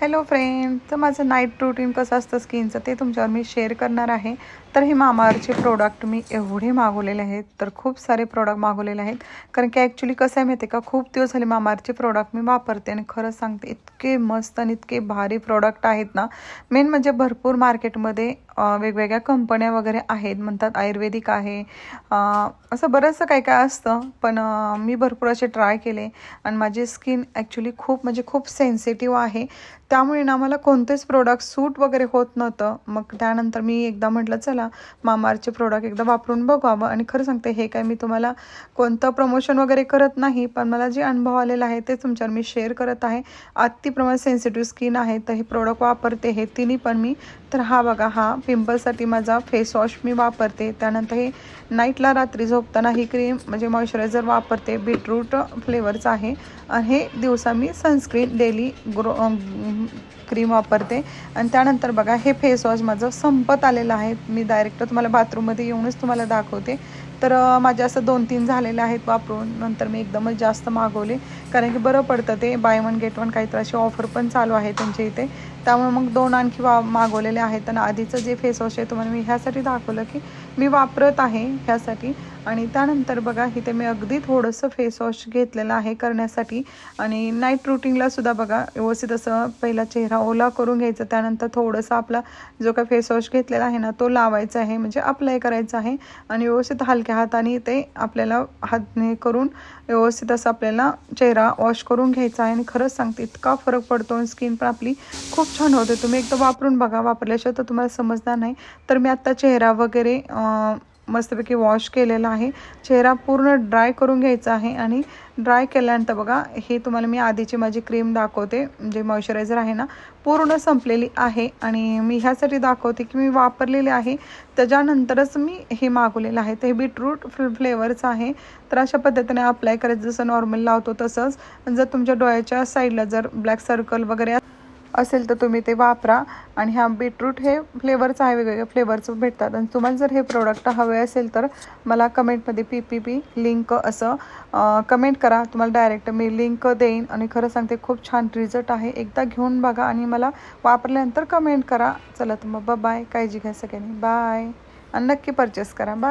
Hello friend, तर माझं night routine कसं असतं स्किनचं ते तुमच्यावर मी शेअर करणार आहे. तर हे मामाअर्थचे प्रोडक्ट मी एवढे मागवलेले आहेत, तर खूप सारे प्रोडक्ट मागवलेले आहेत. कारण की ॲक्च्युली कसं आहे माहिती आहे का, खूप दिवस झाले मामाअर्थचे प्रोडक्ट मी वापरते आणि खरं सांगते इतके मस्त आणि इतके भारी प्रोडक्ट आहेत ना. मेन म्हणजे भरपूर मार्केटमध्ये वेगवेगळ्या कंपन्या वगैरे आहेत, म्हणतात आयुर्वेदिक आहे, असं बरंचसं काय काय असतं. पण मी भरपूर असे ट्राय केले आणि माझी स्किन ॲक्च्युली खूप म्हणजे खूप सेन्सिटिव्ह आहे. त्यामुळे ना मला कोणतेच प्रोडक्ट सूट वगैरे होत नव्हतं. मग त्यानंतर मी एकदा म्हटलं चला मामाअर्थचे प्रोडक्ट एकदा वापरून बघावं. आणि खरं सांगते हे काय मी तुम्हाला कोणतं प्रमोशन वगैरे करत नाही, पण मला जे अनुभव आलेला आहे ते तुमच्यावर मी शेअर करत आहे. अतिप्रमाणात सेन्सिटिव्ह स्किन आहे, तर हे प्रोडक्ट वापरते हे तिन्ही पण मी. तर हा बघा, हा पिंपलसाठी माझा फेस वॉश मी वापरते. त्यानंतर हे नाईटला रात्री झोपताना ही क्रीम म्हणजे मॉइश्चरायझर वापरते, बीटरूट फ्लेवरचं आहे. आणि हे दिवसा मी सनस्क्रीन डेली क्रीम वापरते. आणि त्यानंतर बघा हे फेस वॉश माझं संपत आलेलं आहे. मी डायरेक्ट तुम्हाला बाथरूममध्ये येऊनच तुम्हाला दाखवते. तर माझे असं 2-3 झालेले आहेत वापरून. नंतर मी एकदमच जास्त मागवले, कारण की बरं पडतं ते, बाय वन गेट वन काहीतरी अशी ऑफर पण चालू आहे त्यांच्या इथे. त्यामुळे मग 2 आणखी मागवलेले आहेत. आणि आधीचं जे फेस वॉश आहे तुम्हाला मी ह्यासाठी दाखवलं की मी वापरत आहे ह्यासाठी. आणि त्यानंतर बघा इथे मी अगदी थोडंसं फेस वॉश घेतलेलं आहे करण्यासाठी. आणि नाईट रुटीनलासुद्धा बघा व्यवस्थित असं पहिला चेहरा ओला करून घ्यायचा, त्यानंतर थोडंसं आपला जो काय फेस वॉश घेतलेला आहे ना तो लावायचा आहे, म्हणजे अप्लाय करायचा आहे. आणि व्यवस्थित हलक्या हाताने ते आपल्याला हातने करून व्यवस्थित असं आपल्याला चेहरा वॉश करून घ्यायचा आहे. आणि खरंच सांगते इतका फरक पडतो आणि स्किन पण आपली खूप छान होते. तुम्ही एकदा वापरून बघा, वापरल्याशिवाय तर तुम्हाला समजणार नाही. तर मी आत्ता चेहरा वगैरे मस्तपैकी वॉश केलेला आहे. चेहरा पूर्ण ड्राय करून घ्यायचा आहे. आणि ड्राय केल्यानंतर बघा हे तुम्हाला मी आधीची माझी क्रीम दाखवते, जे मॉइश्चरायझर आहे ना पूर्ण संपलेली आहे. आणि मी ह्यासाठी दाखवते की मी वापरलेले आहे, त्याच्यानंतरच मी हे मागवलेलं आहे. ते बीटरूट फ्लेवरचं आहे. तर अशा पद्धतीने अप्लाय करायचं, जसं नॉर्मल लावतो तसंच. जर तुमच्या डोळ्याच्या साईडला जर ब्लॅक सर्कल वगैरे असेल तर तुम्ही ते वापरा. आणि हा बीटरूट हे फ्लेवरचं आहे, वेगवेगळ्या फ्लेवरचं भेटतात. आणि तुम्हाला जर हे प्रोडक्ट हवे असेल तर मला कमेंटमध्ये PPP लिंक असं कमेंट करा, तुम्हाला डायरेक्ट मी लिंक देईन. आणि खरं सांगते खूप छान रिझल्ट आहे, एकदा घेऊन बघा आणि मला वापरल्यानंतर कमेंट करा. चला तर मग बाय, काळजी घ्या सगळ्यांनी, बाय. आणि नक्की परचेस करा, बाय.